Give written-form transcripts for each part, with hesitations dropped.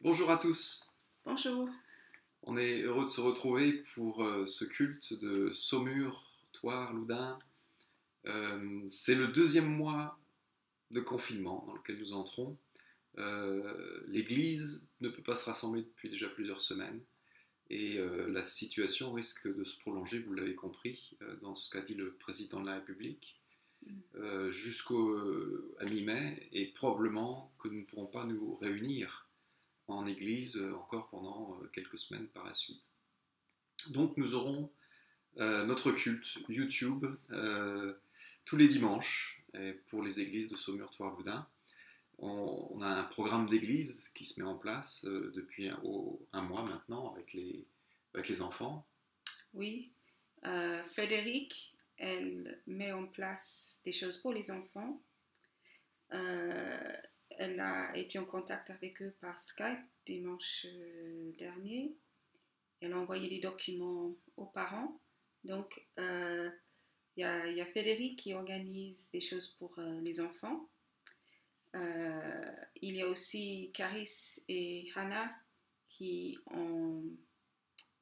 Bonjour à tous, Bonjour. on est heureux de se retrouver pour ce culte de Saumur, Thouars, Loudun. C'est le deuxième mois de confinement dans lequel nous entrons. L'Église ne peut pas se rassembler depuis déjà plusieurs semaines et la situation risque de se prolonger, vous l'avez compris, dans ce qu'a dit le président de la République, jusqu'à mi-mai, et probablement que nous ne pourrons pas nous réunir en église encore pendant quelques semaines par la suite. Donc nous aurons notre culte YouTube tous les dimanches pour les églises de Saumur, Thouars, Loudun. On a un programme d'église qui se met en place depuis un mois maintenant avec les enfants. Oui, Frédéric, elle met en place des choses pour les enfants. Elle a été en contact avec eux par Skype dimanche dernier. Elle a envoyé des documents aux parents. Donc, il y a Frédéric qui organise des choses pour les enfants. Il y a aussi Caris et Hannah qui ont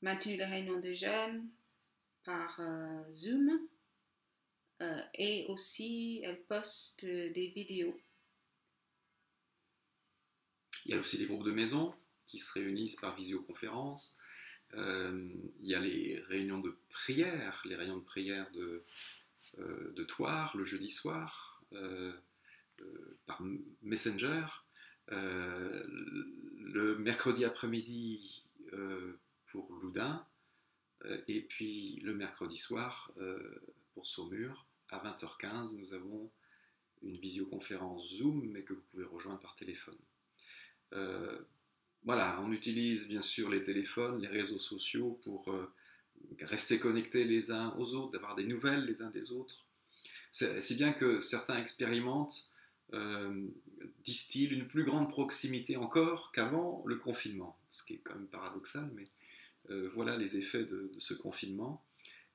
maintenu les réunions de jeunes par Zoom. Et aussi, elle poste des vidéos. Il y a aussi des groupes de maison qui se réunissent par visioconférence. Il y a les réunions de prière, de Thouars le jeudi soir par Messenger. Le mercredi après-midi pour Loudun. Et puis le mercredi soir pour Saumur à 20h15, nous avons une visioconférence Zoom, mais que vous pouvez rejoindre par téléphone. Voilà, on utilise bien sûr les téléphones, les réseaux sociaux pour rester connectés les uns aux autres, d'avoir des nouvelles les uns des autres. Si bien que certains expérimentent, disent-ils, une plus grande proximité encore qu'avant le confinement, ce qui est quand même paradoxal, mais voilà les effets de ce confinement.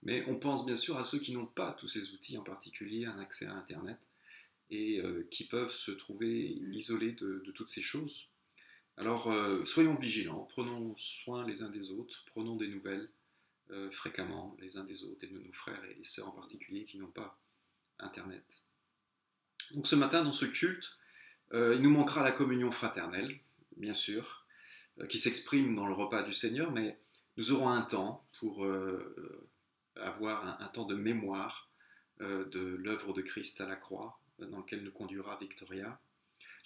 Mais on pense bien sûr à ceux qui n'ont pas tous ces outils, en particulier un accès à Internet, et qui peuvent se trouver isolés de toutes ces choses. Alors, soyons vigilants, prenons soin les uns des autres, prenons des nouvelles fréquemment les uns des autres et de nos frères et sœurs en particulier qui n'ont pas Internet. Donc ce matin, dans ce culte, il nous manquera la communion fraternelle, bien sûr, qui s'exprime dans le repas du Seigneur, mais nous aurons un temps pour avoir un temps de mémoire de l'œuvre de Christ à la croix, dans lequel nous conduira Victoria.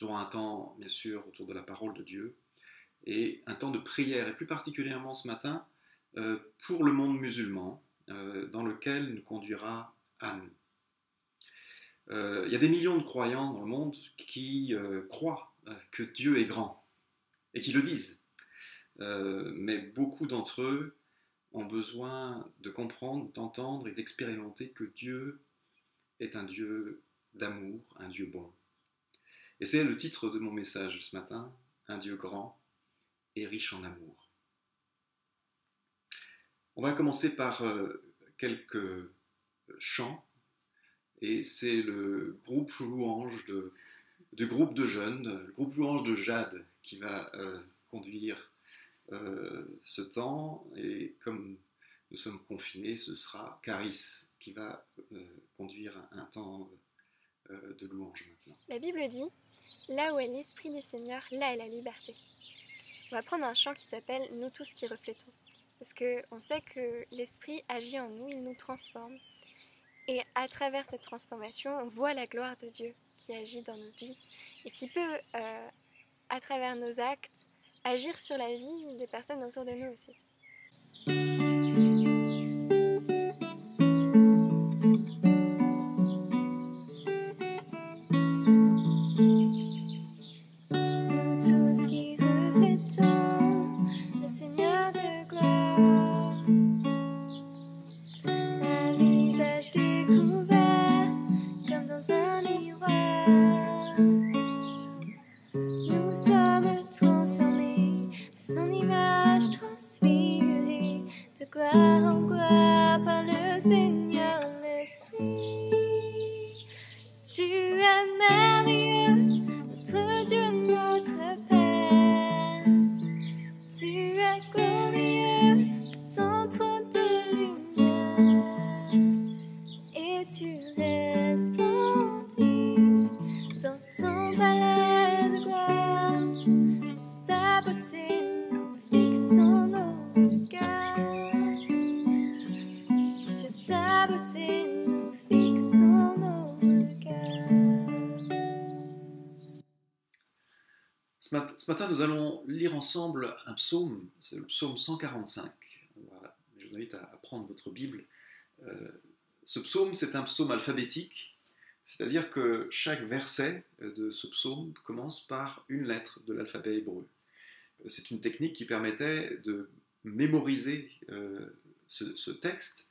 Nous aurons un temps, bien sûr, autour de la parole de Dieu, et un temps de prière, et plus particulièrement ce matin, pour le monde musulman, dans lequel nous conduira Anne. Il y a des millions de croyants dans le monde qui croient que Dieu est grand, et qui le disent. Mais beaucoup d'entre eux ont besoin de comprendre, d'entendre et d'expérimenter que Dieu est un Dieu d'amour, un Dieu bon. Et c'est le titre de mon message ce matin, un Dieu grand et riche en amour. On va commencer par quelques chants, et c'est le groupe louange du groupe de jeunes, le groupe louange de Jade, qui va conduire ce temps, et comme nous sommes confinés, ce sera Caris qui va conduire un temps de louange maintenant. La Bible dit « Là où est l'Esprit du Seigneur, là est la liberté ». On va prendre un chant qui s'appelle « Nous tous qui reflétons ». Parce qu'on sait que l'Esprit agit en nous, il nous transforme. Et à travers cette transformation, on voit la gloire de Dieu qui agit dans nos vies et qui peut, à travers nos actes, agir sur la vie des personnes autour de nous aussi. Tu es merveilleux, notre Dieu, notre Père. beauté, nous fixons nos regards. Sur ta beauté, nous fixons nos regards. Ce matin, nous allons lire ensemble un psaume, c'est le psaume 145. Je vous invite à prendre votre Bible. Ce psaume, c'est un psaume alphabétique, c'est-à-dire que chaque verset de ce psaume commence par une lettre de l'alphabet hébreu. C'est une technique qui permettait de mémoriser ce texte.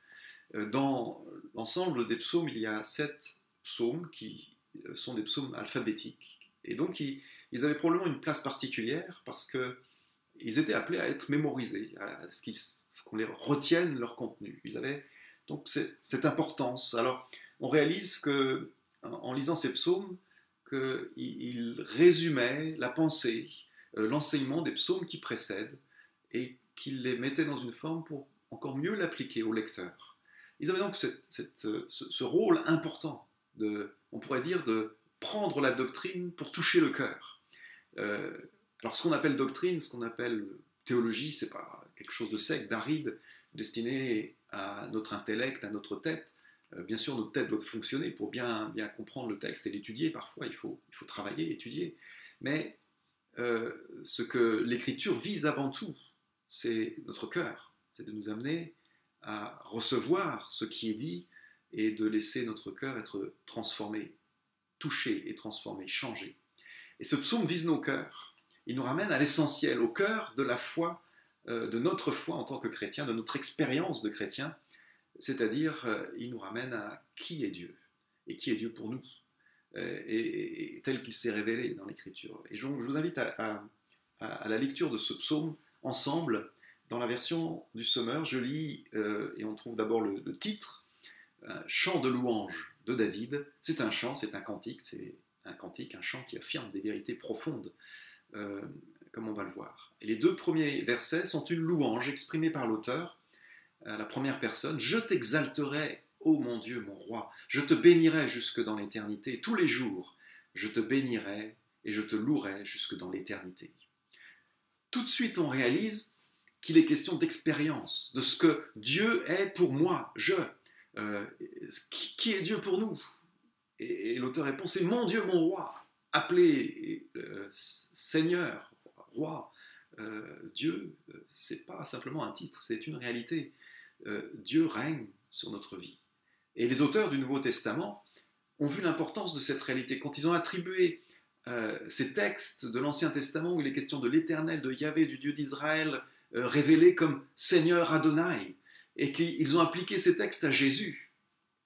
Dans l'ensemble des psaumes, il y a 7 psaumes qui sont des psaumes alphabétiques. Et donc, ils avaient probablement une place particulière parce qu'ils étaient appelés à être mémorisés, à ce qu'on les retienne leur contenu. Ils avaient donc cette importance. Alors, on réalise que, en lisant ces psaumes, qu'ils résumaient la pensée, l'enseignement des psaumes qui précèdent et qu'ils les mettaient dans une forme pour encore mieux l'appliquer au lecteur. Ils avaient donc ce rôle important, on pourrait dire, de prendre la doctrine pour toucher le cœur. Alors, ce qu'on appelle doctrine, ce qu'on appelle théologie, c'est pas quelque chose de sec, d'aride, destiné à notre intellect, à notre tête. Bien sûr, notre tête doit fonctionner pour bien comprendre le texte et l'étudier. Parfois, il faut travailler, étudier. Mais ce que l'Écriture vise avant tout, c'est notre cœur. C'est de nous amener à recevoir ce qui est dit et de laisser notre cœur être transformé, touché et transformé, changé. Et ce psaume vise nos cœurs. Il nous ramène à l'essentiel, au cœur de la foi, de notre foi en tant que chrétien, de notre expérience de chrétien, c'est-à-dire il nous ramène à qui est Dieu, et qui est Dieu pour nous, et tel qu'il s'est révélé dans l'Écriture. Et je vous invite à la lecture de ce psaume ensemble, dans la version du Sommeur. Je lis, et on trouve d'abord le titre, « Chant de louange de David ». C'est un chant, c'est un cantique, un chant qui affirme des vérités profondes, comme on va le voir. Et les 2 premiers versets sont une louange exprimée par l'auteur, à la première personne. « Je t'exalterai, ô mon Dieu, mon roi, je te bénirai jusque dans l'éternité, tous les jours, je te bénirai et je te louerai jusque dans l'éternité. » Tout de suite, on réalise qu'il est question d'expérience, de ce que Dieu est pour moi, qui est Dieu pour nous. Et l'auteur répond, c'est mon Dieu, mon roi, appelé Seigneur, roi. Dieu, c'est pas simplement un titre, c'est une réalité. Dieu règne sur notre vie. Et les auteurs du Nouveau Testament ont vu l'importance de cette réalité. Quand ils ont attribué ces textes de l'Ancien Testament où il est question de l'Éternel, de Yahvé, du Dieu d'Israël, révélé comme Seigneur Adonai, et qu'ils ont appliqué ces textes à Jésus,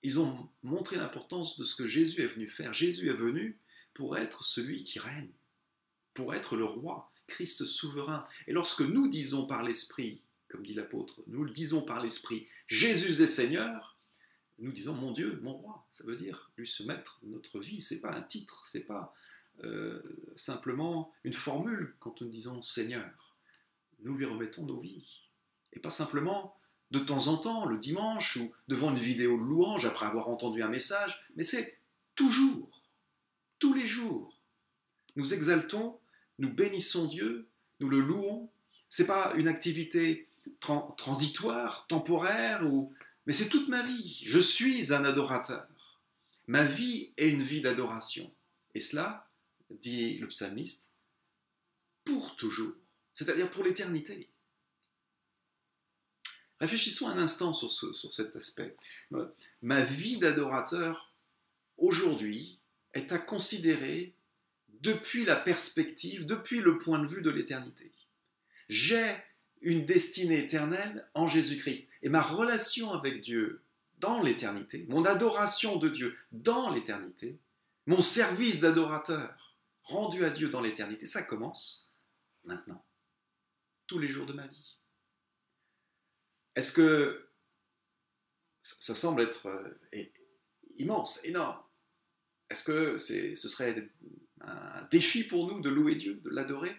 ils ont montré l'importance de ce que Jésus est venu faire. Jésus est venu pour être celui qui règne, pour être le roi, Christ souverain. Et lorsque nous disons par l'Esprit, comme dit l'apôtre, nous le disons par l'Esprit, Jésus est Seigneur, nous disons mon Dieu, mon roi. Ça veut dire lui soumettre notre vie. C'est pas un titre, c'est pas simplement une formule quand nous disons Seigneur. Nous lui remettons nos vies. Et pas simplement de temps en temps, le dimanche, ou devant une vidéo de louange après avoir entendu un message, mais c'est toujours, tous les jours. Nous exaltons, nous bénissons Dieu, nous le louons. C'est pas une activité transitoire, temporaire, mais c'est toute ma vie. Je suis un adorateur. Ma vie est une vie d'adoration. Et cela, dit le psalmiste, pour toujours, c'est-à-dire pour l'éternité. Réfléchissons un instant sur cet aspect. Ma vie d'adorateur, aujourd'hui, est à considérer depuis la perspective, depuis le point de vue de l'éternité. J'ai une destinée éternelle en Jésus-Christ. Et ma relation avec Dieu dans l'éternité, mon adoration de Dieu dans l'éternité, mon service d'adorateur rendu à Dieu dans l'éternité, ça commence maintenant, tous les jours de ma vie. Est-ce que ça semble être immense, énorme? Est-ce que ce serait un défi pour nous de louer Dieu, de l'adorer,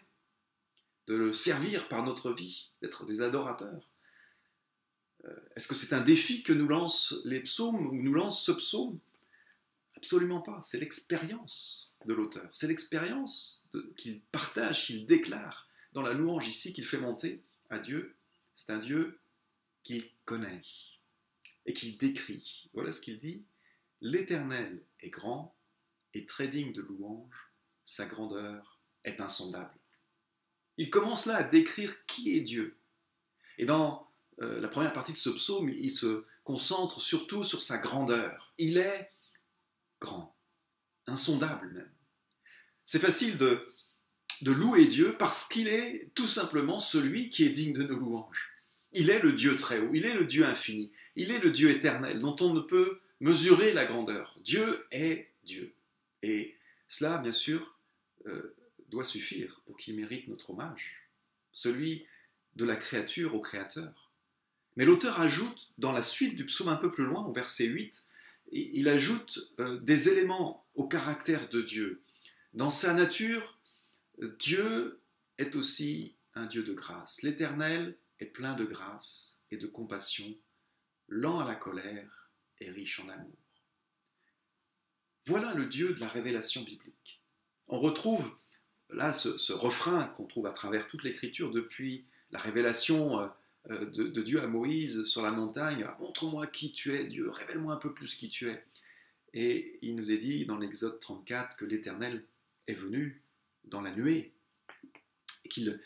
de le servir par notre vie, d'être des adorateurs? Est-ce que c'est un défi que nous lancent les psaumes, ou nous lance ce psaume? Absolument pas, c'est l'expérience de l'auteur, c'est l'expérience qu'il partage, qu'il déclare dans la louange ici qu'il fait monter à Dieu, c'est un Dieu qu'il connaît et qu'il décrit. Voilà ce qu'il dit. L'Éternel est grand et très digne de louange, sa grandeur est insondable. Il commence là à décrire qui est Dieu. Et dans la première partie de ce psaume, il se concentre surtout sur sa grandeur. Il est grand, insondable même. C'est facile de louer Dieu parce qu'il est tout simplement celui qui est digne de nos louanges. Il est le Dieu très haut, il est le Dieu infini, il est le Dieu éternel dont on ne peut mesurer la grandeur. Dieu est Dieu. Et cela, bien sûr, doit suffire pour qu'il mérite notre hommage, celui de la créature au Créateur. Mais l'auteur ajoute, dans la suite du psaume un peu plus loin, au verset 8, il ajoute des éléments au caractère de Dieu. Dans sa nature, Dieu est aussi un Dieu de grâce. L'Éternel est plein de grâce et de compassion, lent à la colère et riche en amour. Voilà le Dieu de la révélation biblique. On retrouve là ce refrain qu'on trouve à travers toute l'Écriture depuis la révélation de Dieu à Moïse sur la montagne. « Montre-moi qui tu es, Dieu, révèle-moi un peu plus qui tu es. » Et il nous est dit dans l'Exode 34 que l'Éternel est venu dans la nuée, et qu'il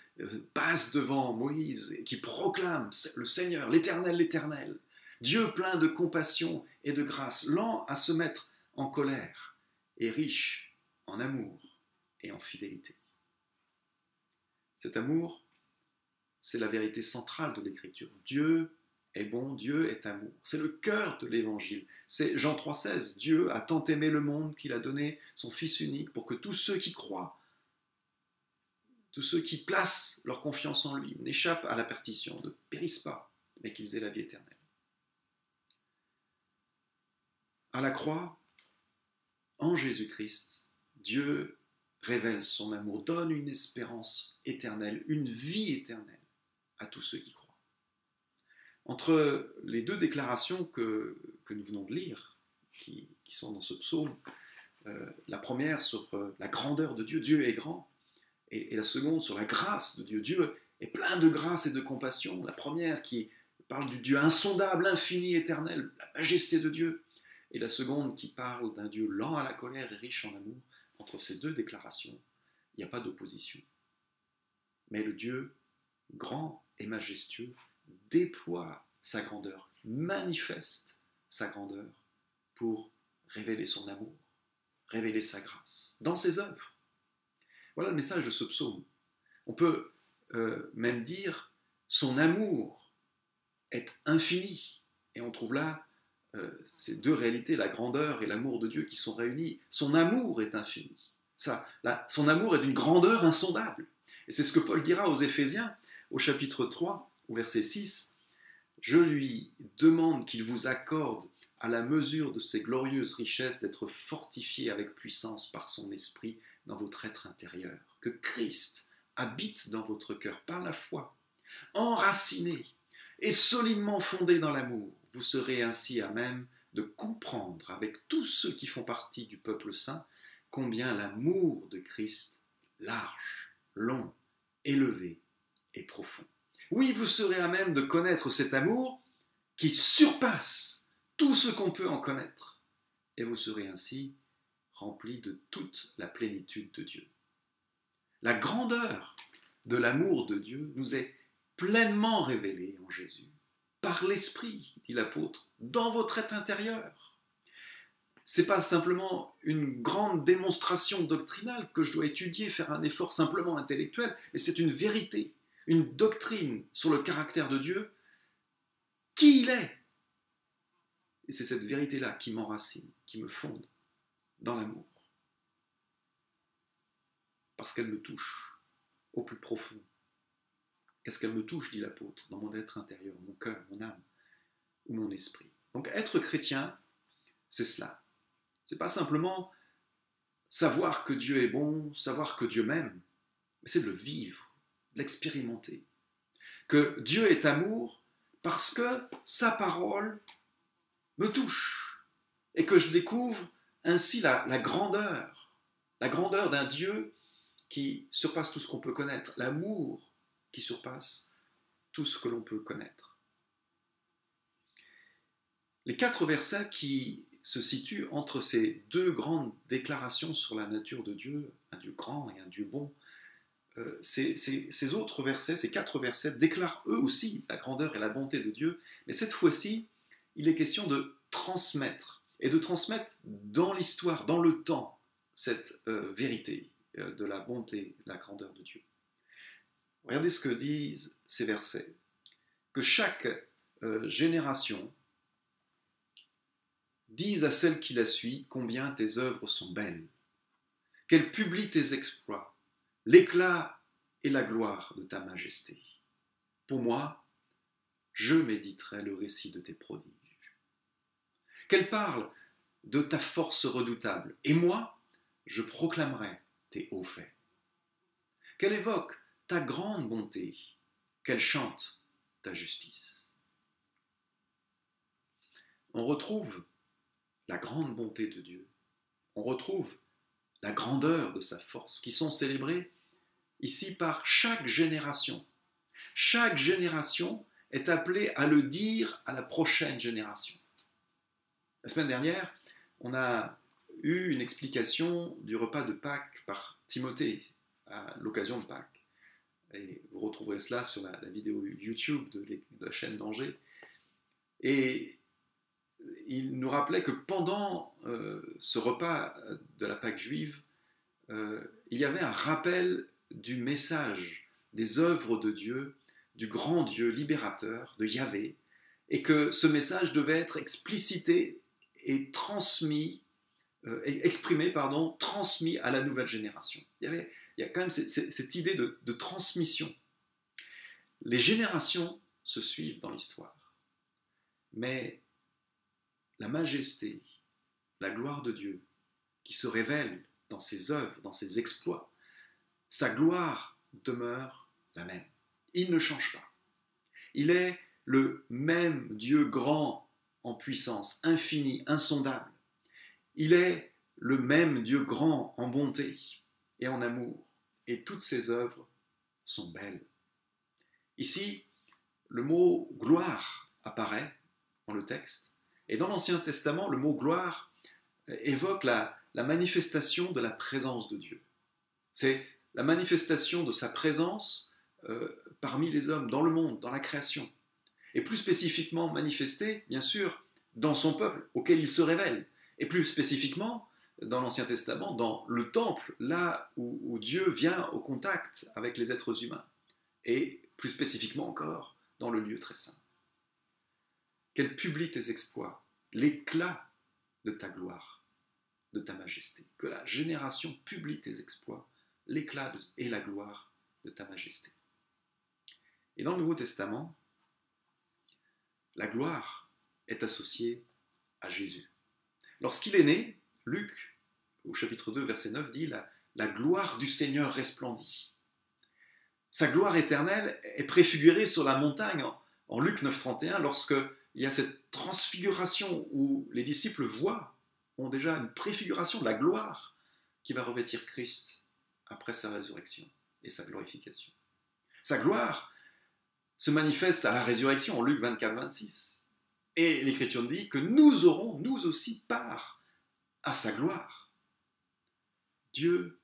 passe devant Moïse et qu'il proclame le Seigneur, l'Éternel, l'Éternel, Dieu plein de compassion et de grâce, lent à se mettre en colère et riche en amour et en fidélité. Cet amour, c'est la vérité centrale de l'Écriture. Dieu est bon, Dieu est amour. C'est le cœur de l'Évangile. C'est Jean 3,16. Dieu a tant aimé le monde qu'il a donné son Fils unique pour que tous ceux qui croient, tous ceux qui placent leur confiance en lui, n'échappent à la perdition, ne périssent pas, mais qu'ils aient la vie éternelle. À la croix, en Jésus-Christ, Dieu révèle son amour, donne une espérance éternelle, une vie éternelle à tous ceux qui croient. Entre les deux déclarations que nous venons de lire, qui sont dans ce psaume, la première sur la grandeur de Dieu, Dieu est grand, et la seconde sur la grâce de Dieu, Dieu est plein de grâce et de compassion, la première qui parle du Dieu insondable, infini, éternel, la majesté de Dieu, et la seconde qui parle d'un Dieu lent à la colère et riche en amour. Entre ces deux déclarations, il n'y a pas d'opposition. Mais le Dieu grand et majestueux déploie sa grandeur, manifeste sa grandeur pour révéler son amour, révéler sa grâce dans ses œuvres. Voilà le message de ce psaume. On peut même dire son amour est infini. Et on trouve là ces deux réalités, la grandeur et l'amour de Dieu qui sont réunis. Son amour est infini. Son amour est d'une grandeur insondable. Et c'est ce que Paul dira aux Éphésiens au chapitre 3, au verset 6. « Je lui demande qu'il vous accorde à la mesure de ses glorieuses richesses d'être fortifié avec puissance par son esprit dans votre être intérieur. Que Christ habite dans votre cœur par la foi, enraciné et solidement fondé dans l'amour. Vous serez ainsi à même de comprendre avec tous ceux qui font partie du peuple saint combien l'amour de Christ, large, long, élevé et profond. Oui, vous serez à même de connaître cet amour qui surpasse tout ce qu'on peut en connaître. Et vous serez ainsi remplis de toute la plénitude de Dieu. La grandeur de l'amour de Dieu nous est pleinement révélée en Jésus, par l'Esprit, dit l'apôtre, dans votre être intérieur. Ce n'est pas simplement une grande démonstration doctrinale que je dois étudier, faire un effort simplement intellectuel, mais c'est une vérité, une doctrine sur le caractère de Dieu, qui il est. Et c'est cette vérité-là qui m'enracine, qui me fonde dans l'amour. Parce qu'elle me touche au plus profond. Qu'est-ce qu'elle me touche, dit l'apôtre, dans mon être intérieur, mon cœur, mon âme ou mon esprit. Donc être chrétien, c'est cela. C'est pas simplement savoir que Dieu est bon, savoir que Dieu m'aime, mais c'est de le vivre, de l'expérimenter. Que Dieu est amour parce que sa parole me touche et que je découvre ainsi la grandeur d'un Dieu qui surpasse tout ce qu'on peut connaître, l'amour qui surpasse tout ce que l'on peut connaître. Les 4 versets qui se situent entre ces 2 grandes déclarations sur la nature de Dieu, un Dieu grand et un Dieu bon, ces autres versets, ces 4 versets déclarent eux aussi la grandeur et la bonté de Dieu, mais cette fois-ci, il est question de transmettre, et de transmettre dans l'histoire, dans le temps, cette vérité de la bonté, de la grandeur de Dieu. Regardez ce que disent ces versets. Que chaque génération dise à celle qui la suit combien tes œuvres sont belles, qu'elle publie tes exploits, l'éclat et la gloire de ta majesté. Pour moi, je méditerai le récit de tes prodiges. Qu'elle parle de ta force redoutable, et moi, je proclamerai tes hauts faits. Qu'elle évoque ta grande bonté, qu'elle chante ta justice. On retrouve la grande bonté de Dieu, on retrouve la grandeur de sa force, qui sont célébrées ici par chaque génération. Chaque génération est appelée à le dire à la prochaine génération. La semaine dernière, on a eu une explication du repas de Pâques par Timothée à l'occasion de Pâques. Et vous retrouverez cela sur la vidéo YouTube de la chaîne d'Angers. Et il nous rappelait que pendant ce repas de la Pâque juive, il y avait un rappel du message, des œuvres de Dieu, du grand Dieu libérateur, de Yahvé, et que ce message devait être explicité et transmis, transmis à la nouvelle génération. Il y a quand même cette idée de transmission. Les générations se suivent dans l'histoire, mais la majesté, la gloire de Dieu, qui se révèle dans ses œuvres, dans ses exploits, sa gloire demeure la même. Il ne change pas. Il est le même Dieu grand en puissance, infini, insondable. Il est le même Dieu grand en bonté et en amour. Et toutes ses œuvres sont belles. Ici, le mot gloire apparaît dans le texte. Et dans l'Ancien Testament, le mot gloire évoque la manifestation de la présence de Dieu. C'est la manifestation de sa présence parmi les hommes, dans le monde, dans la création. Et plus spécifiquement manifestée, bien sûr, dans son peuple, auquel il se révèle. Et plus spécifiquement, dans l'Ancien Testament, dans le temple, là où Dieu vient au contact avec les êtres humains. Et plus spécifiquement encore, dans le lieu très saint. Qu'elle publie tes exploits, l'éclat de ta gloire, de ta majesté. Que la génération publie tes exploits, l'éclat et la gloire de ta majesté. Et dans le Nouveau Testament, la gloire est associée à Jésus. Lorsqu'il est né, Luc, au chapitre 2, verset 9, dit la gloire du Seigneur resplendit. Sa gloire éternelle est préfigurée sur la montagne en Luc 9, 31, lorsque il y a cette transfiguration où les disciples ont déjà une préfiguration de la gloire qui va revêtir Christ après sa résurrection et sa glorification. Sa gloire se manifeste à la résurrection en Luc 24, 26. Et l'Écriture dit que nous aurons, nous aussi, part à sa gloire. Dieu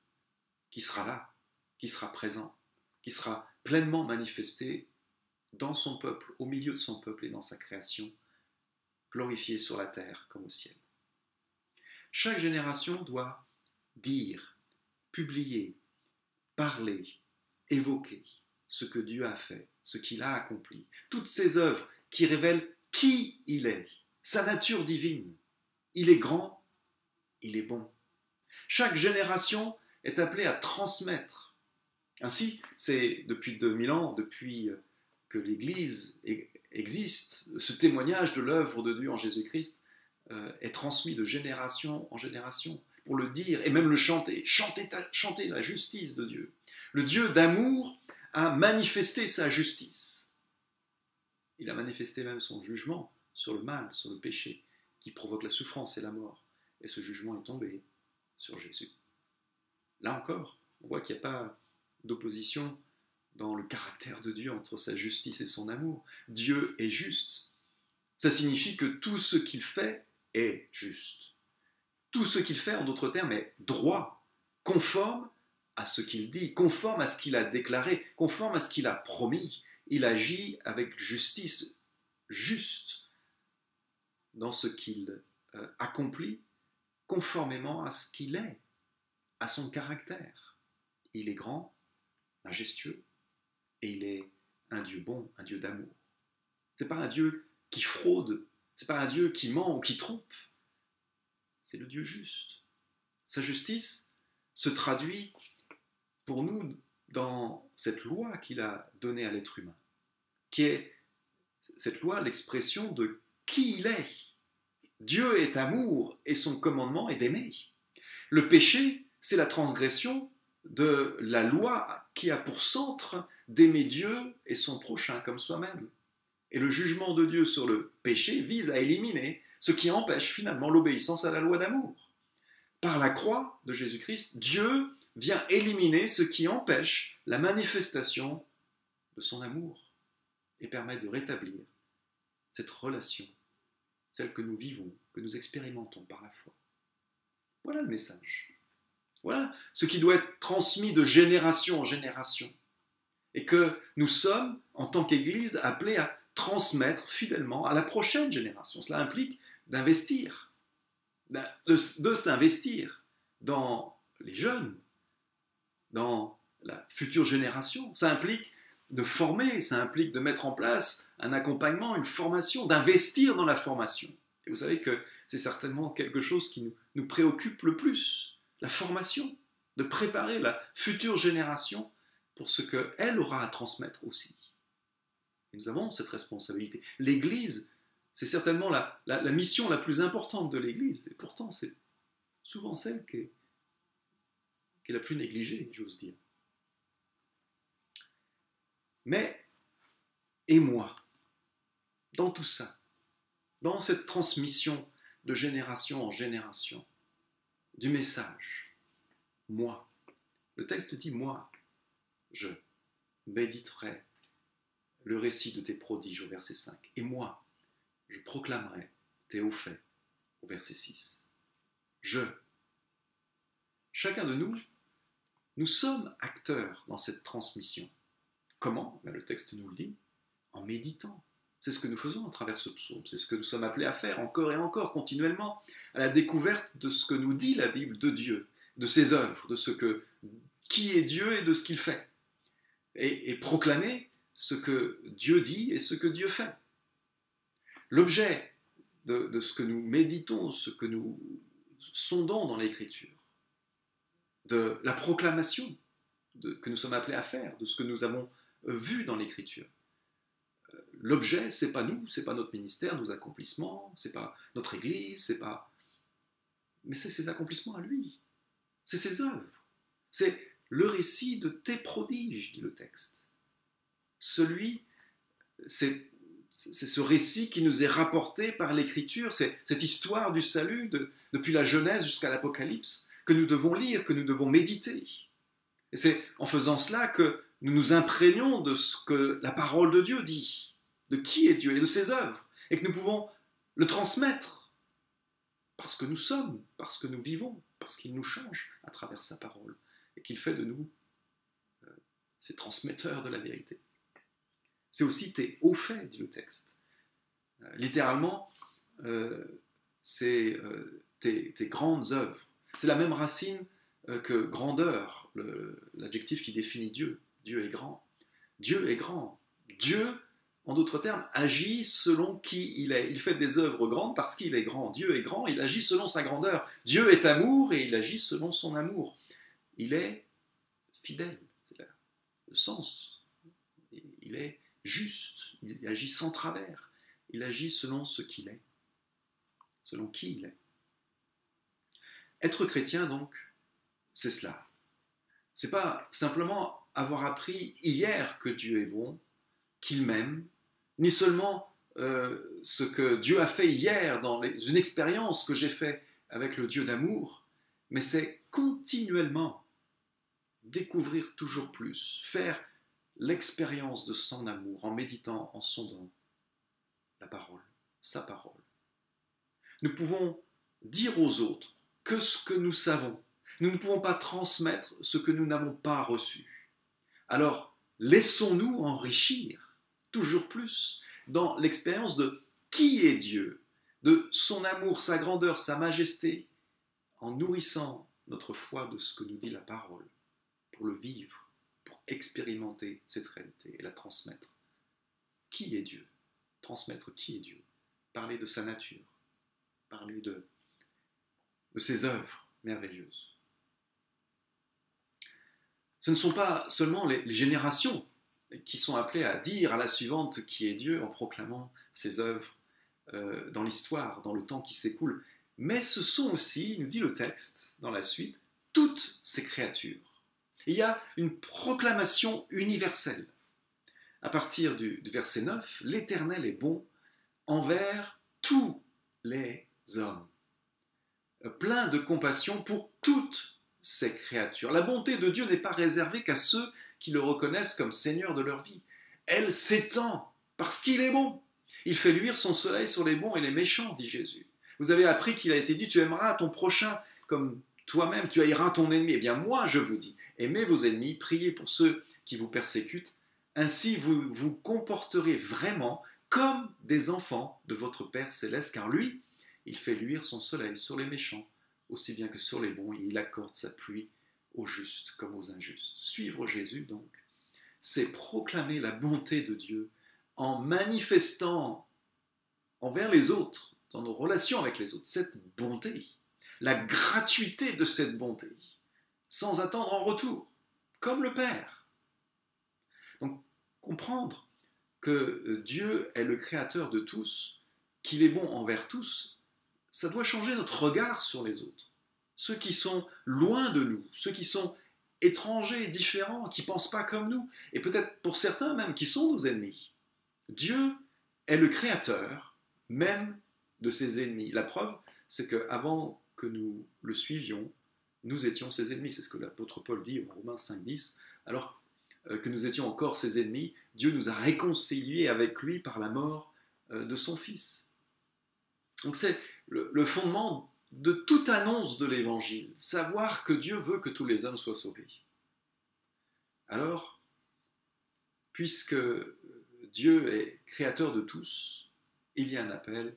qui sera là, qui sera présent, qui sera pleinement manifesté dans son peuple, au milieu de son peuple et dans sa création, glorifié sur la terre comme au ciel. Chaque génération doit dire, publier, parler, évoquer ce que Dieu a fait, ce qu'il a accompli, toutes ses œuvres qui révèlent qui il est, sa nature divine. Il est grand, il est bon. Chaque génération est appelée à transmettre. Ainsi, c'est depuis 2000 ans, depuis que l'Église existe, ce témoignage de l'œuvre de Dieu en Jésus-Christ est transmis de génération en génération pour le dire et même le chanter. Chanter la justice de Dieu. Le Dieu d'amour a manifesté sa justice. Il a manifesté même son jugement sur le mal, sur le péché, qui provoque la souffrance et la mort. Et ce jugement est tombé sur Jésus. Là encore, on voit qu'il n'y a pas d'opposition dans le caractère de Dieu entre sa justice et son amour. Dieu est juste. Ça signifie que tout ce qu'il fait est juste. Tout ce qu'il fait, en d'autres termes, est droit, conforme à ce qu'il dit, conforme à ce qu'il a déclaré, conforme à ce qu'il a promis. Il agit avec justice, juste dans ce qu'il accomplit, conformément à ce qu'il est, à son caractère. Il est grand, majestueux, et il est un Dieu bon, un Dieu d'amour. Ce n'est pas un Dieu qui fraude, ce n'est pas un Dieu qui ment ou qui trompe. C'est le Dieu juste. Sa justice se traduit pour nous dans cette loi qu'il a donnée à l'être humain, qui est cette loi l'expression de qui il est. Dieu est amour et son commandement est d'aimer. Le péché, c'est la transgression de la loi qui a pour centre d'aimer Dieu et son prochain comme soi-même. Et le jugement de Dieu sur le péché vise à éliminer ce qui empêche finalement l'obéissance à la loi d'amour. Par la croix de Jésus-Christ, Dieu vient éliminer ce qui empêche la manifestation de son amour et permet de rétablir cette relation, celle que nous vivons, que nous expérimentons par la foi. Voilà le message. Voilà ce qui doit être transmis de génération en génération et que nous sommes, en tant qu'Église, appelés à transmettre fidèlement à la prochaine génération. Cela implique d'investir, de s'investir dans les jeunes, dans la future génération. Ça implique de former, ça implique de mettre en place un accompagnement, une formation, d'investir dans la formation. Et vous savez que c'est certainement quelque chose qui nous préoccupe le plus, la formation, de préparer la future génération pour ce qu'elle aura à transmettre aussi. Et nous avons cette responsabilité. L'Église, c'est certainement la mission la plus importante de l'Église, et pourtant c'est souvent celle qui est la plus négligée, j'ose dire. Mais, et moi, dans tout ça, dans cette transmission de génération en génération, du message, moi, le texte dit moi, je méditerai le récit de tes prodiges au verset 5, et moi, je proclamerai tes hauts faits au verset 6. Chacun de nous, nous sommes acteurs dans cette transmission. Comment ? Le texte nous le dit, en méditant. C'est ce que nous faisons à travers ce psaume, c'est ce que nous sommes appelés à faire encore et encore, continuellement, à la découverte de ce que nous dit la Bible de Dieu, de ses œuvres, de qui est Dieu et de ce qu'il fait. Et proclamer ce que Dieu dit et ce que Dieu fait. L'objet de ce que nous méditons, ce que nous sondons dans l'Écriture, de la proclamation que nous sommes appelés à faire, de ce que nous avons vu dans l'Écriture. L'objet, c'est pas nous, c'est pas notre ministère, nos accomplissements, c'est pas notre Église, mais c'est ses accomplissements à lui. C'est ses œuvres. C'est le récit de tes prodiges, dit le texte. C'est ce récit qui nous est rapporté par l'Écriture, c'est cette histoire du salut depuis la Genèse jusqu'à l'Apocalypse que nous devons lire, que nous devons méditer. Et c'est en faisant cela que nous nous imprégnons de ce que la parole de Dieu dit, de qui est Dieu et de ses œuvres, et que nous pouvons le transmettre parce que nous sommes, parce que nous vivons, parce qu'il nous change à travers sa parole et qu'il fait de nous ces transmetteurs de la vérité. C'est aussi tes hauts faits, dit le texte. Littéralement, c'est tes grandes œuvres. C'est la même racine que grandeur, l'adjectif qui définit Dieu. Dieu est grand. Dieu est grand. Dieu, en d'autres termes, agit selon qui il est. Il fait des œuvres grandes parce qu'il est grand. Dieu est grand, il agit selon sa grandeur. Dieu est amour et il agit selon son amour. Il est fidèle, c'est le sens. Il est juste, il agit sans travers. Il agit selon ce qu'il est, selon qui il est. Être chrétien, donc, c'est cela. C'est pas simplement avoir appris hier que Dieu est bon, qu'il m'aime, ni seulement ce que Dieu a fait hier dans une expérience que j'ai faite avec le Dieu d'amour, mais c'est continuellement découvrir toujours plus, faire l'expérience de son amour en méditant, en sondant la parole, sa parole. Nous pouvons dire aux autres que ce que nous savons. Nous ne pouvons pas transmettre ce que nous n'avons pas reçu. Alors, laissons-nous enrichir toujours plus dans l'expérience de qui est Dieu, de son amour, sa grandeur, sa majesté, en nourrissant notre foi de ce que nous dit la parole, pour le vivre, pour expérimenter cette réalité et la transmettre. Qui est Dieu? Transmettre qui est Dieu. Parler de sa nature, parler de ses œuvres merveilleuses. Ce ne sont pas seulement les générations qui sont appelées à dire à la suivante qui est Dieu en proclamant ses œuvres dans l'histoire, dans le temps qui s'écoule, mais ce sont aussi, nous dit le texte dans la suite, toutes ces créatures. Il y a une proclamation universelle. À partir du verset 9, l'Éternel est bon envers tous les hommes, plein de compassion pour toutes ces créatures. La bonté de Dieu n'est pas réservée qu'à ceux qui le reconnaissent comme Seigneur de leur vie. Elle s'étend parce qu'il est bon. Il fait luire son soleil sur les bons et les méchants, dit Jésus. Vous avez appris qu'il a été dit, tu aimeras ton prochain comme toi-même, tu haïras ton ennemi. Eh bien moi, je vous dis, aimez vos ennemis, priez pour ceux qui vous persécutent. Ainsi, vous vous comporterez vraiment comme des enfants de votre Père céleste, car lui, il fait luire son soleil sur les méchants, aussi bien que sur les bons, et il accorde sa pluie aux justes comme aux injustes. Suivre Jésus, donc, c'est proclamer la bonté de Dieu en manifestant envers les autres, dans nos relations avec les autres, cette bonté, la gratuité de cette bonté, sans attendre en retour, comme le Père. Donc, comprendre que Dieu est le créateur de tous, qu'il est bon envers tous, ça doit changer notre regard sur les autres. Ceux qui sont loin de nous, ceux qui sont étrangers, différents, qui ne pensent pas comme nous, et peut-être pour certains même qui sont nos ennemis. Dieu est le créateur même de ses ennemis. La preuve, c'est qu'avant que nous le suivions, nous étions ses ennemis. C'est ce que l'apôtre Paul dit en Romains 5,10. Alors que nous étions encore ses ennemis, Dieu nous a réconciliés avec lui par la mort de son Fils. Donc c'est le fondement de toute annonce de l'Évangile, savoir que Dieu veut que tous les hommes soient sauvés. Alors, puisque Dieu est créateur de tous, il y a un appel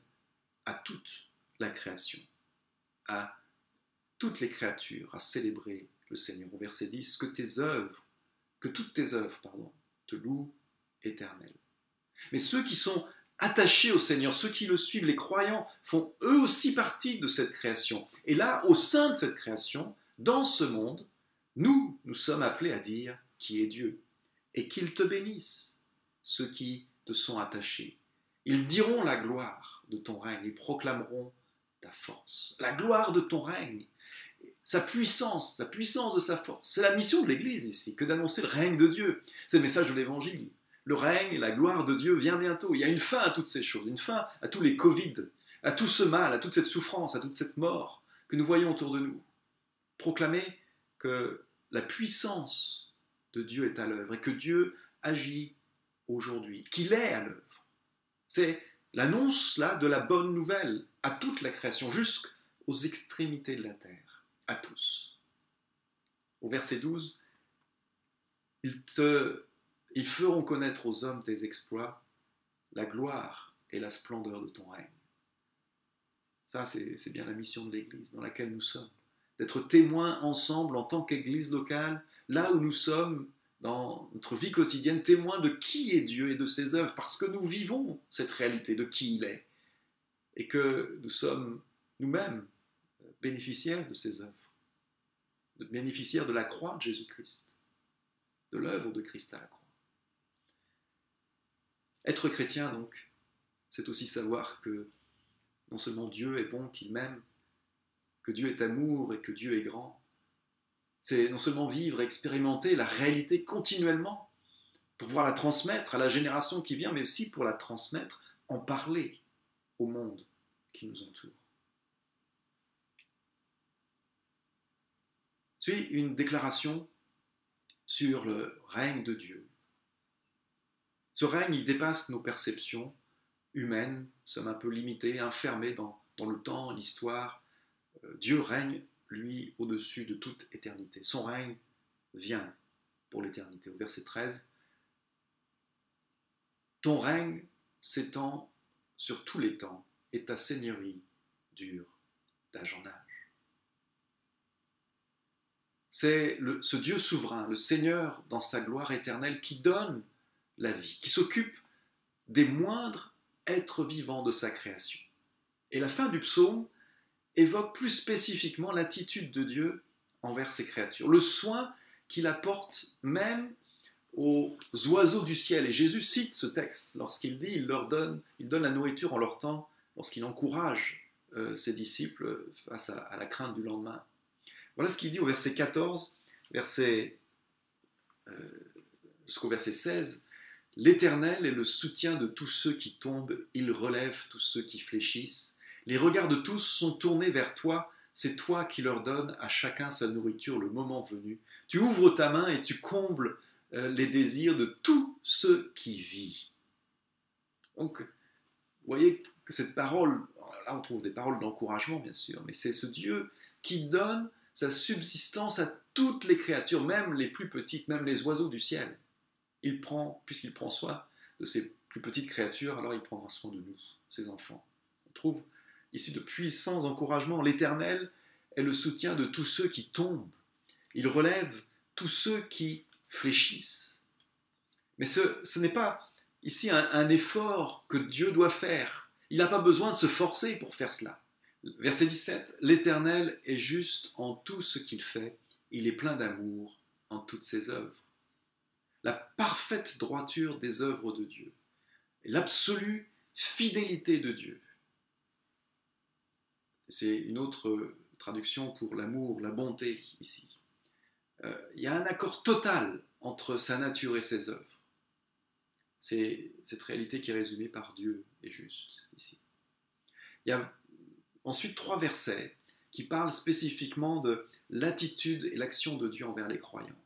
à toute la création, à toutes les créatures, à célébrer le Seigneur. Au verset 10, que toutes tes œuvres, te louent, Éternel. Mais ceux qui sont attachés au Seigneur, ceux qui le suivent, les croyants, font eux aussi partie de cette création. Et là, au sein de cette création, dans ce monde, nous sommes appelés à dire qui est Dieu. Et qu'il te bénisse, ceux qui te sont attachés. Ils diront la gloire de ton règne et proclameront ta force. La gloire de ton règne, sa puissance de sa force. C'est la mission de l'Église ici, que d'annoncer le règne de Dieu. C'est le message de l'Évangile. Le règne et la gloire de Dieu vient bientôt. Il y a une fin à toutes ces choses, une fin à tous les Covid, à tout ce mal, à toute cette souffrance, à toute cette mort que nous voyons autour de nous. Proclamer que la puissance de Dieu est à l'œuvre et que Dieu agit aujourd'hui, qu'il est à l'œuvre. C'est l'annonce là de la bonne nouvelle à toute la création, jusqu'aux extrémités de la terre, à tous. Au verset 12, ils feront connaître aux hommes tes exploits, la gloire et la splendeur de ton règne. Ça, c'est bien la mission de l'Église dans laquelle nous sommes. D'être témoins ensemble en tant qu'Église locale, là où nous sommes dans notre vie quotidienne, témoins de qui est Dieu et de ses œuvres, parce que nous vivons cette réalité de qui il est, et que nous sommes nous-mêmes bénéficiaires de ses œuvres, bénéficiaires de la croix de Jésus-Christ, de l'œuvre de Christ à la croix. Être chrétien, donc, c'est aussi savoir que non seulement Dieu est bon, qu'il m'aime, que Dieu est amour et que Dieu est grand. C'est non seulement vivre, expérimenter la réalité continuellement, pour pouvoir la transmettre à la génération qui vient, mais aussi pour la transmettre, en parler au monde qui nous entoure. Suit une déclaration sur le règne de Dieu. Ce règne, il dépasse nos perceptions humaines, nous sommes un peu limités, enfermés dans le temps, l'histoire. Dieu règne, lui, au-dessus de toute éternité. Son règne vient pour l'éternité. Au verset 13, « Ton règne s'étend sur tous les temps, et ta seigneurie dure d'âge en âge. » C'est ce Dieu souverain, le Seigneur dans sa gloire éternelle qui donne la vie, qui s'occupe des moindres êtres vivants de sa création. Et la fin du psaume évoque plus spécifiquement l'attitude de Dieu envers ses créatures, le soin qu'il apporte même aux oiseaux du ciel. Et Jésus cite ce texte lorsqu'il dit il donne la nourriture en leur temps, lorsqu'il encourage ses disciples face à la crainte du lendemain. Voilà ce qu'il dit au verset 14, jusqu'au verset 16. « L'Éternel est le soutien de tous ceux qui tombent, il relève tous ceux qui fléchissent. Les regards de tous sont tournés vers toi, c'est toi qui leur donnes à chacun sa nourriture le moment venu. Tu ouvres ta main et tu combles les désirs de tous ceux qui vivent. » Donc, vous voyez que cette parole, là on trouve des paroles d'encouragement bien sûr, mais c'est ce Dieu qui donne sa subsistance à toutes les créatures, même les plus petites, même les oiseaux du ciel. Puisqu'il prend soin de ces plus petites créatures, alors il prendra soin de nous, ses enfants. On trouve ici de puissants encouragements. L'Éternel est le soutien de tous ceux qui tombent. Il relève tous ceux qui fléchissent. Mais ce n'est pas ici un effort que Dieu doit faire. Il n'a pas besoin de se forcer pour faire cela. Verset 17, « L'Éternel est juste en tout ce qu'il fait, il est plein d'amour en toutes ses œuvres. » La parfaite droiture des œuvres de Dieu, l'absolue fidélité de Dieu. C'est une autre traduction pour l'amour, la bonté ici. Il y a un accord total entre sa nature et ses œuvres. C'est cette réalité qui est résumée par Dieu est juste ici. Il y a ensuite 3 versets qui parlent spécifiquement de l'attitude et l'action de Dieu envers les croyants.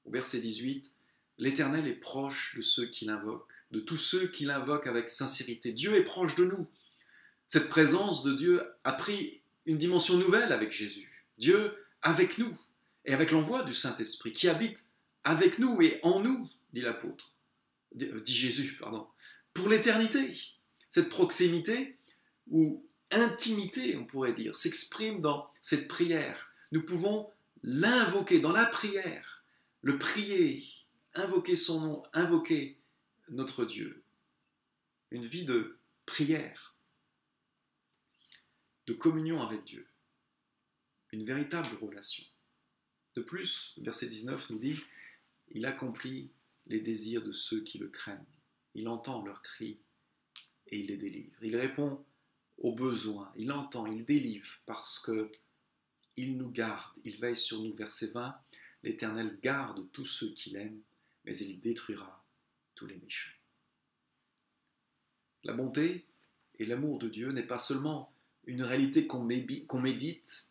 Au verset 18, « L'Éternel est proche de ceux qui l'invoquent, de tous ceux qui l'invoquent avec sincérité. » Dieu est proche de nous. Cette présence de Dieu a pris une dimension nouvelle avec Jésus. Dieu avec nous, et avec l'envoi du Saint-Esprit, qui habite avec nous et en nous, dit l'apôtre, dit Jésus, pardon, pour l'éternité. Cette proximité, ou intimité, on pourrait dire, s'exprime dans cette prière. Nous pouvons l'invoquer dans la prière, le prier, invoquer son nom, invoquer notre Dieu. Une vie de prière, de communion avec Dieu, une véritable relation. De plus, le verset 19 nous dit « Il accomplit les désirs de ceux qui le craignent. Il entend leurs cris et il les délivre. Il répond aux besoins, il entend, il délivre parce qu'il nous garde, il veille sur nous. » Verset 20 « L'Éternel garde tous ceux qu'il aime, mais il détruira tous les méchants. » La bonté et l'amour de Dieu n'est pas seulement une réalité qu'on médite,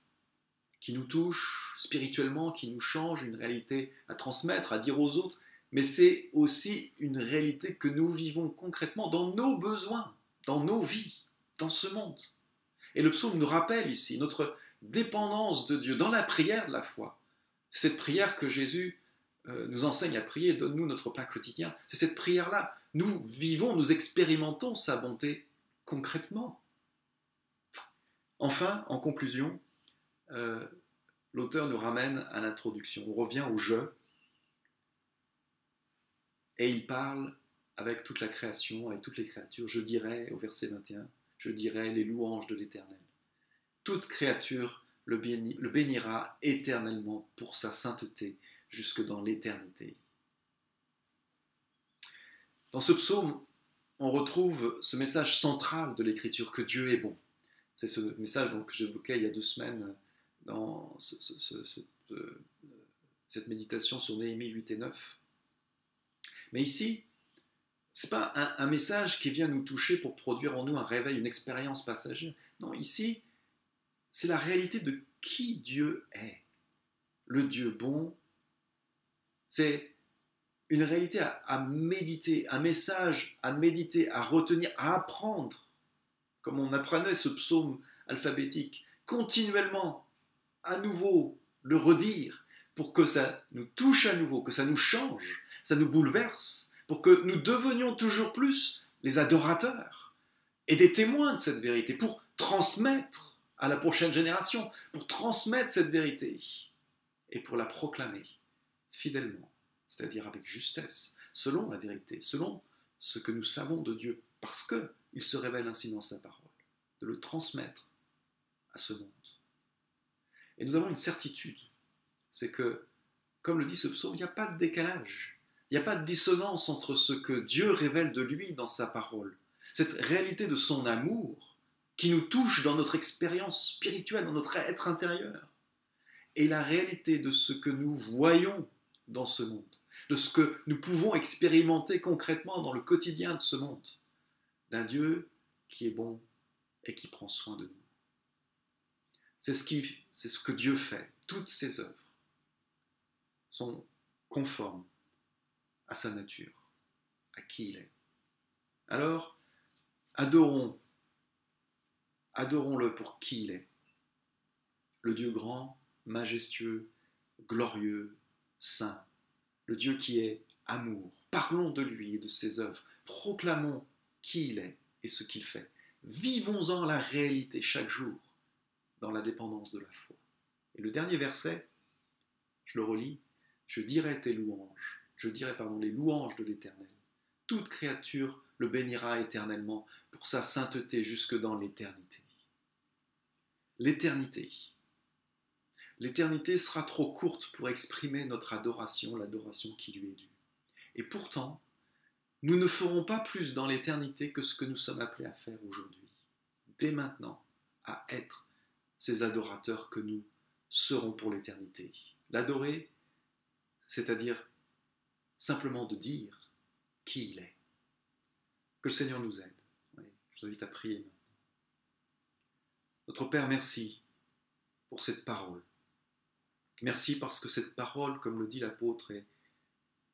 qui nous touche spirituellement, qui nous change, une réalité à transmettre, à dire aux autres, mais c'est aussi une réalité que nous vivons concrètement dans nos besoins, dans nos vies, dans ce monde. Et le psaume nous rappelle ici notre dépendance de Dieu dans la prière de la foi. C'est cette prière que Jésus nous enseigne à prier, donne-nous notre pain quotidien. C'est cette prière-là. Nous vivons, nous expérimentons sa bonté concrètement. Enfin, en conclusion, l'auteur nous ramène à l'introduction. On revient au « je » et il parle avec toute la création, avec toutes les créatures. Je dirai, au verset 21, je dirai les louanges de l'Éternel. Toute créature le bénira éternellement pour sa sainteté jusque dans l'éternité. Dans ce psaume, on retrouve ce message central de l'Écriture, que Dieu est bon. C'est ce message que j'évoquais il y a 2 semaines dans cette méditation sur Néhémie 8 et 9. Mais ici, ce n'est pas un message qui vient nous toucher pour produire en nous un réveil, une expérience passagère. Non, ici, c'est la réalité de qui Dieu est. Le Dieu bon, C'est une réalité à méditer, un message à méditer, à retenir, à apprendre, comme on apprenait ce psaume alphabétique, continuellement, à nouveau, le redire, pour que ça nous touche à nouveau, que ça nous change, ça nous bouleverse, pour que nous devenions toujours plus les adorateurs et des témoins de cette vérité, pour transmettre à la prochaine génération, pour transmettre cette vérité et pour la proclamer fidèlement, c'est-à-dire avec justesse, selon la vérité, selon ce que nous savons de Dieu, parce qu'il se révèle ainsi dans sa parole, de le transmettre à ce monde. Et nous avons une certitude, c'est que, comme le dit ce psaume, il n'y a pas de décalage, il n'y a pas de dissonance entre ce que Dieu révèle de lui dans sa parole, cette réalité de son amour qui nous touche dans notre expérience spirituelle, dans notre être intérieur, et la réalité de ce que nous voyons dans ce monde, de ce que nous pouvons expérimenter concrètement dans le quotidien de ce monde, d'un Dieu qui est bon et qui prend soin de nous. C'est ce que Dieu fait. Toutes ses œuvres sont conformes à sa nature, à qui il est. Alors, adorons-le pour qui il est. Le Dieu grand, majestueux, glorieux, saint. Le Dieu qui est amour. Parlons de lui et de ses œuvres. Proclamons qui il est et ce qu'il fait. Vivons-en la réalité chaque jour dans la dépendance de la foi. Et le dernier verset, je le relis, je dirai tes louanges, les louanges de l'Éternel. Toute créature le bénira éternellement pour sa sainteté jusque dans l'éternité. L'éternité. L'éternité sera trop courte pour exprimer notre adoration, l'adoration qui lui est due. Et pourtant, nous ne ferons pas plus dans l'éternité que ce que nous sommes appelés à faire aujourd'hui, dès maintenant, à être ces adorateurs que nous serons pour l'éternité. L'adorer, c'est-à-dire simplement de dire qui il est. Que le Seigneur nous aide. Oui, je vous invite à prier maintenant. Notre Père, merci pour cette parole. Merci parce que cette parole, comme le dit l'apôtre, est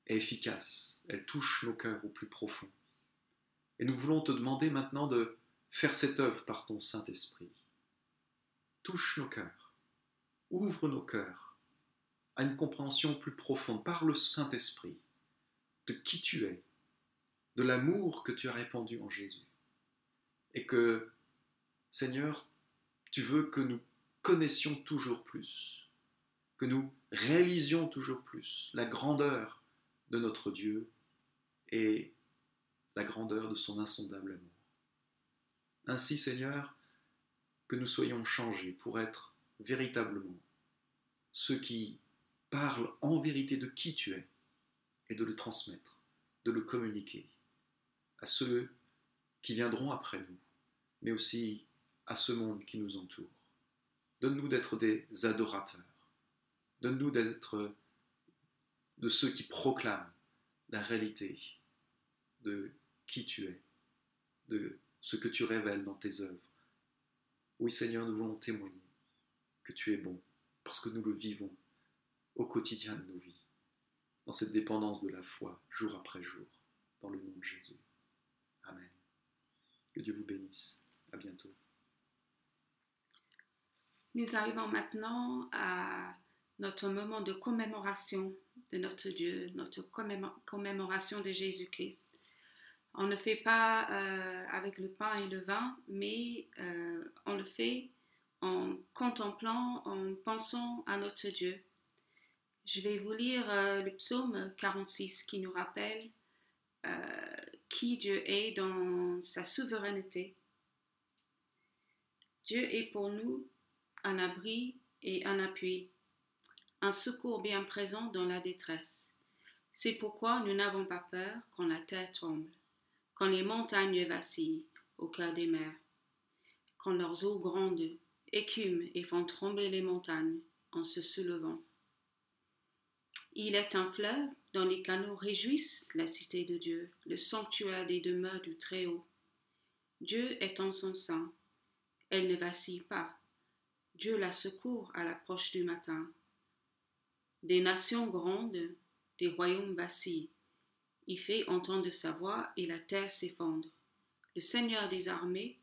efficace. Elle touche nos cœurs au plus profond. Et nous voulons te demander maintenant de faire cette œuvre par ton Saint-Esprit. Touche nos cœurs, ouvre nos cœurs à une compréhension plus profonde par le Saint-Esprit de qui tu es, de l'amour que tu as répandu en Jésus. Et que, Seigneur, tu veux que nous connaissions toujours plus, que nous réalisions toujours plus la grandeur de notre Dieu et la grandeur de son insondable amour. Ainsi, Seigneur, que nous soyons changés pour être véritablement ceux qui parlent en vérité de qui tu es et de le transmettre, de le communiquer à ceux qui viendront après nous, mais aussi à ce monde qui nous entoure. Donne-nous d'être des adorateurs. Donne-nous d'être de ceux qui proclament la réalité de qui tu es, de ce que tu révèles dans tes œuvres. Oui, Seigneur, nous voulons témoigner que tu es bon, parce que nous le vivons au quotidien de nos vies, dans cette dépendance de la foi, jour après jour, dans le nom de Jésus. Amen. Que Dieu vous bénisse. À bientôt. Nous arrivons maintenant à notre moment de commémoration de notre Dieu, notre commémoration de Jésus-Christ. On ne fait pas avec le pain et le vin, mais on le fait en contemplant, en pensant à notre Dieu. Je vais vous lire le psaume 46 qui nous rappelle qui Dieu est dans sa souveraineté. Dieu est pour nous un abri et un appui, un secours bien présent dans la détresse. C'est pourquoi nous n'avons pas peur quand la terre tremble, quand les montagnes vacillent au cœur des mers, quand leurs eaux grondes, écument et font trembler les montagnes en se soulevant. Il est un fleuve dont les canaux réjouissent la cité de Dieu, le sanctuaire des demeures du Très-Haut. Dieu est en son sein, elle ne vacille pas. Dieu la secourt à l'approche du matin. Des nations grondes, des royaumes vacillent. Il fait entendre sa voix et la terre s'effondre. Le Seigneur des armées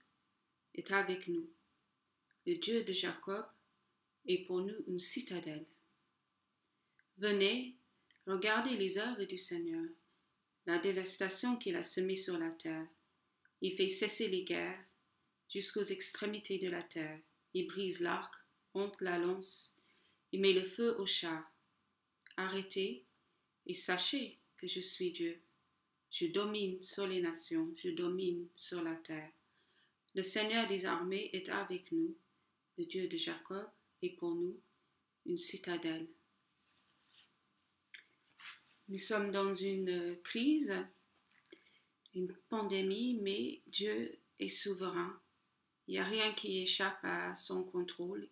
est avec nous. Le Dieu de Jacob est pour nous une citadelle. Venez, regardez les œuvres du Seigneur, la dévastation qu'il a semée sur la terre. Il fait cesser les guerres jusqu'aux extrémités de la terre. Il brise l'arc, rompt la lance, il met le feu aux chars. Arrêtez et sachez que je suis Dieu. Je domine sur les nations, je domine sur la terre. Le Seigneur des armées est avec nous. Le Dieu de Jacob est pour nous une citadelle. Nous sommes dans une crise, une pandémie, mais Dieu est souverain. Il n'y a rien qui échappe à son contrôle.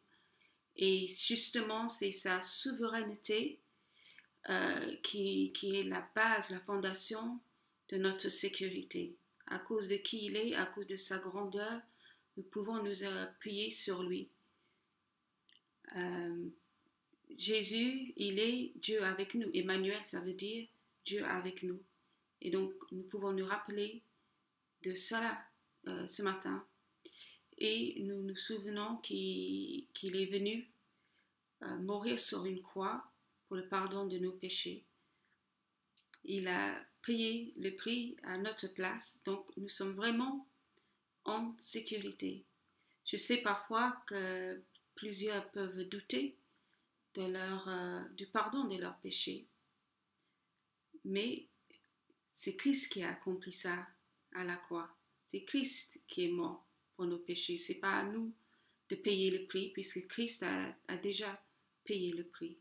Et justement, c'est sa souveraineté qui est la base, la fondation de notre sécurité. À cause de qui il est, à cause de sa grandeur, nous pouvons nous appuyer sur lui. Jésus, il est Dieu avec nous. Emmanuel, ça veut dire Dieu avec nous. Et donc, nous pouvons nous rappeler de cela ce matin. Et nous nous souvenons qu'il est venu mourir sur une croix pour le pardon de nos péchés. Il a payé le prix à notre place, donc nous sommes vraiment en sécurité. Je sais parfois que plusieurs peuvent douter du pardon de leurs péchés, mais c'est Christ qui a accompli ça à la croix. C'est Christ qui est mort pour nos péchés. Ce n'est pas à nous de payer le prix, puisque Christ a déjà payé le prix.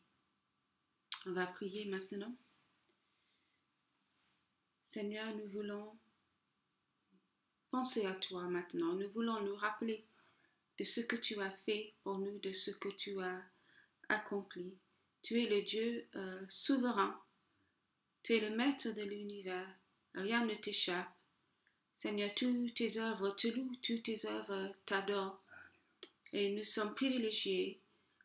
On va prier maintenant. Seigneur, nous voulons penser à toi maintenant. Nous voulons nous rappeler de ce que tu as fait pour nous, de ce que tu as accompli. Tu es le Dieu souverain. Tu es le maître de l'univers. Rien ne t'échappe. Seigneur, toutes tes œuvres te louent, toutes tes œuvres t'adorent. Et nous sommes privilégiés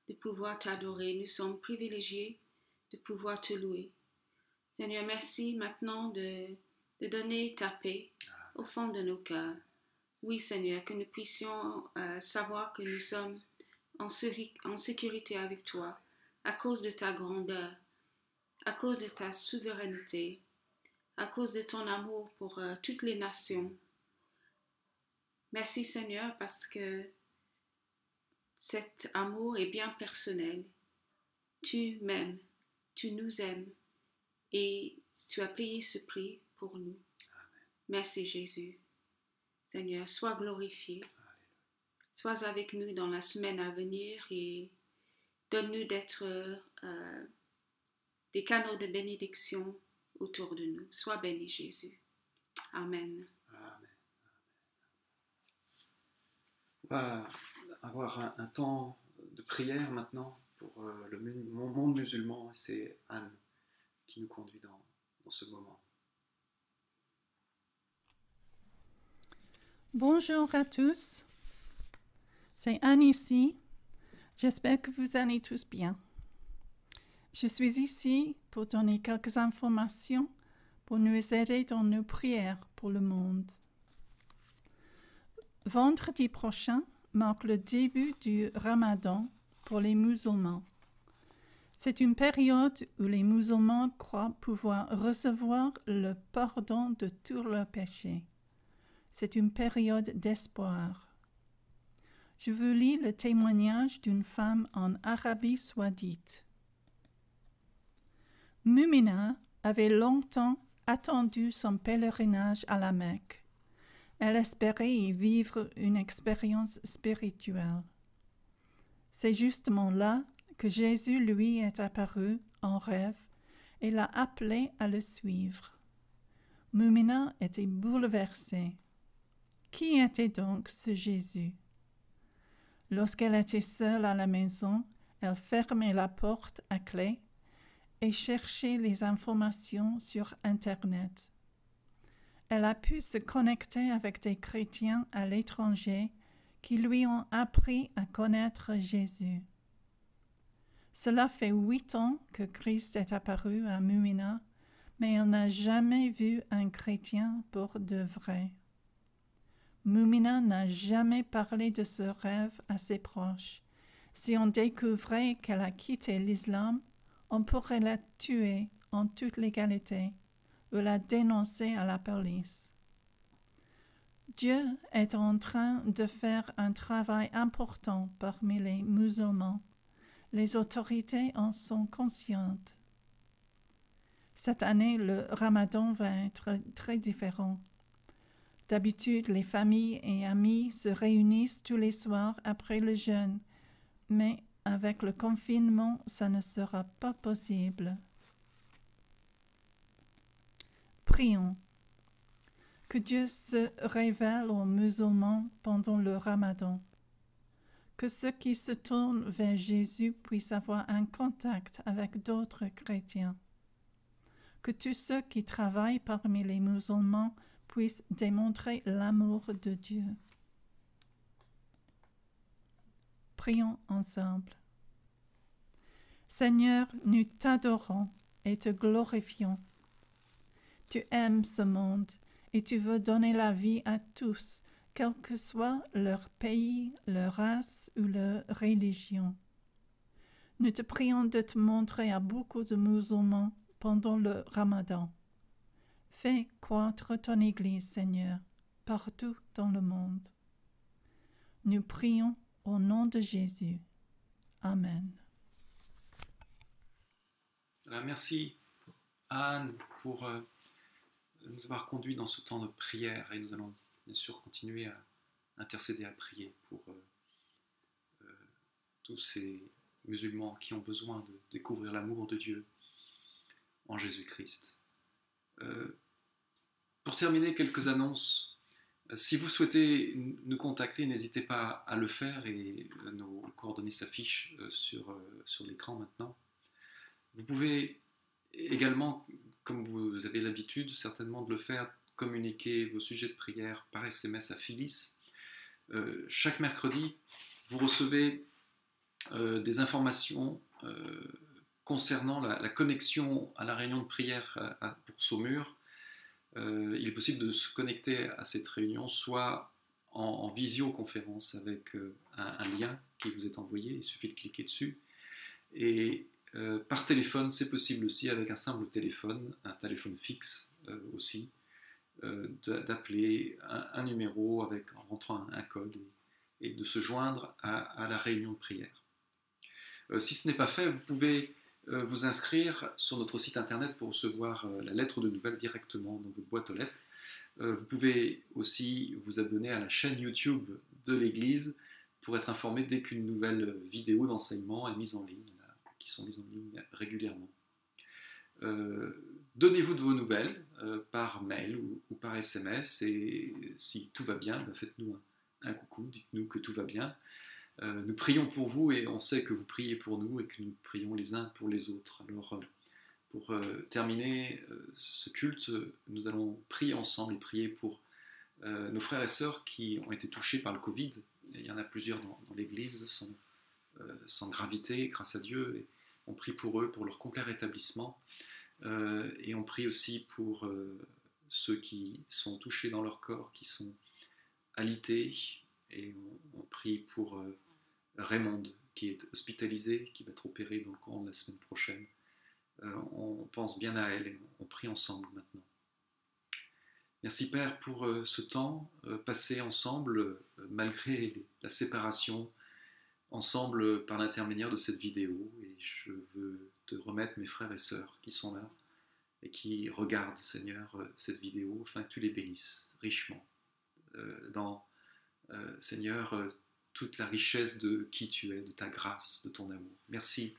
de pouvoir t'adorer. Nous sommes privilégiés de pouvoir te louer. Seigneur, merci maintenant de donner ta paix au fond de nos cœurs. Oui, Seigneur, que nous puissions savoir que nous sommes en sécurité avec toi à cause de ta grandeur, à cause de ta souveraineté, à cause de ton amour pour toutes les nations. Merci, Seigneur, parce que cet amour est bien personnel. Tu m'aimes, tu nous aimes et tu as payé ce prix pour nous. Amen. Merci Jésus. Seigneur, sois glorifié. Sois avec nous dans la semaine à venir et donne-nous d'être des canaux de bénédiction autour de nous. Sois béni Jésus. Amen. Amen. On va avoir un temps de prière maintenant pour le monde musulman. C'est Anne qui nous conduit dans ce moment. Bonjour à tous, c'est Anne ici. J'espère que vous allez tous bien. Je suis ici pour donner quelques informations pour nous aider dans nos prières pour le monde. Vendredi prochain marque le début du Ramadan pour les musulmans. C'est une période où les musulmans croient pouvoir recevoir le pardon de tous leurs péchés. C'est une période d'espoir. Je vous lis le témoignage d'une femme en Arabie Saoudite. Mumina avait longtemps attendu son pèlerinage à la Mecque. Elle espérait y vivre une expérience spirituelle. C'est justement là que Jésus lui est apparu en rêve et l'a appelé à le suivre. Mumina était bouleversée. Qui était donc ce Jésus? Lorsqu'elle était seule à la maison, elle fermait la porte à clé et cherchait les informations sur Internet. Elle a pu se connecter avec des chrétiens à l'étranger qui lui ont appris à connaître Jésus. Cela fait 8 ans que Christ est apparu à Mumina, mais elle n'a jamais vu un chrétien pour de vrai. Mumina n'a jamais parlé de ce rêve à ses proches. Si on découvrait qu'elle a quitté l'islam, on pourrait la tuer en toute légalité ou la dénoncer à la police. Dieu est en train de faire un travail important parmi les musulmans. Les autorités en sont conscientes. Cette année, le Ramadan va être très différent. D'habitude, les familles et amis se réunissent tous les soirs après le jeûne, mais avec le confinement, ça ne sera pas possible. Prions. Que Dieu se révèle aux musulmans pendant le Ramadan. Que ceux qui se tournent vers Jésus puissent avoir un contact avec d'autres chrétiens. Que tous ceux qui travaillent parmi les musulmans puissent démontrer l'amour de Dieu. Prions ensemble. Seigneur, nous t'adorons et te glorifions. Tu aimes ce monde et tu veux donner la vie à tous, quel que soit leur pays, leur race ou leur religion. Nous te prions de te montrer à beaucoup de musulmans pendant le Ramadan. Fais croître ton Église, Seigneur, partout dans le monde. Nous prions au nom de Jésus. Amen. Merci Anne pour nous avoir conduits dans ce temps de prière et nous allons bien sûr continuer à intercéder, à prier pour tous ces musulmans qui ont besoin de découvrir l'amour de Dieu en Jésus-Christ. Pour terminer, quelques annonces. Si vous souhaitez nous contacter, n'hésitez pas à le faire et nos coordonnées s'affichent sur l'écran maintenant. Vous pouvez également, comme vous avez l'habitude certainement de le faire, communiquer vos sujets de prière par SMS à Phyllis. Chaque mercredi, vous recevez des informations concernant la connexion à la réunion de prière pour Saumur. Il est possible de se connecter à cette réunion soit en visioconférence avec un lien qui vous est envoyé, il suffit de cliquer dessus, et par téléphone, c'est possible aussi avec un simple téléphone, un téléphone fixe aussi, d'appeler un numéro en rentrant un code et de se joindre à la réunion de prière. Si ce n'est pas fait, vous pouvez vous inscrire sur notre site internet pour recevoir la lettre de nouvelles directement dans votre boîte aux lettres. Vous pouvez aussi vous abonner à la chaîne YouTube de l'Église pour être informé dès qu'une nouvelle vidéo d'enseignement est mise en ligne, qui sont mises en ligne régulièrement. Donnez-vous de vos nouvelles par mail ou par SMS, et si tout va bien, faites-nous un coucou, dites-nous que tout va bien. Nous prions pour vous et on sait que vous priez pour nous et que nous prions les uns pour les autres. Alors, pour terminer ce culte, nous allons prier ensemble et prier pour nos frères et sœurs qui ont été touchés par le Covid. Et il y en a plusieurs dans l'Église sans gravité, grâce à Dieu. Et on prie pour eux, pour leur complet rétablissement. Et on prie aussi pour ceux qui sont touchés dans leur corps, qui sont alités. Et on prie pour Raymond, qui est hospitalisé, qui va être opéré dans le courant de la semaine prochaine. On pense bien à elle et on prie ensemble maintenant. Merci Père pour ce temps passé ensemble, malgré la séparation, ensemble par l'intermédiaire de cette vidéo. Et je veux te remettre mes frères et sœurs qui sont là et qui regardent, Seigneur, cette vidéo, afin que tu les bénisses richement dans Seigneur, toute la richesse de qui tu es, de ta grâce, de ton amour. Merci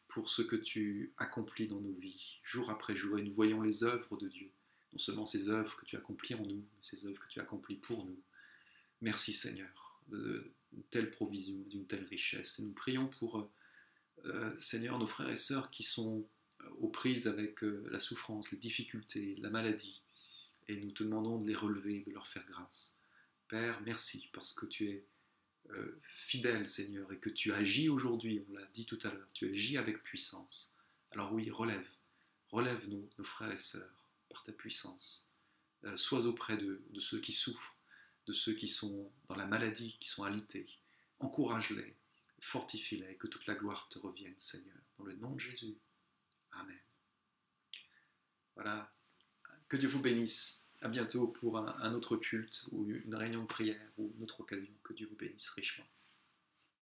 pour ce que tu accomplis dans nos vies, jour après jour, et nous voyons les œuvres de Dieu, non seulement ces œuvres que tu accomplis en nous, mais ces œuvres que tu accomplis pour nous. Merci Seigneur, d'une telle provision, d'une telle richesse. Et nous prions pour, Seigneur, nos frères et sœurs qui sont aux prises avec la souffrance, les difficultés, la maladie, et nous te demandons de les relever, de leur faire grâce. Père, merci parce que tu es fidèle, Seigneur, et que tu agis aujourd'hui, on l'a dit tout à l'heure, tu agis avec puissance. Alors oui, relève nos frères et sœurs par ta puissance. Sois auprès de ceux qui souffrent, de ceux qui sont dans la maladie, qui sont alités. Encourage-les, fortifie-les, que toute la gloire te revienne, Seigneur. Dans le nom de Jésus. Amen. Voilà. Que Dieu vous bénisse. À bientôt pour un autre culte ou une réunion de prière ou une autre occasion. Que Dieu vous bénisse richement.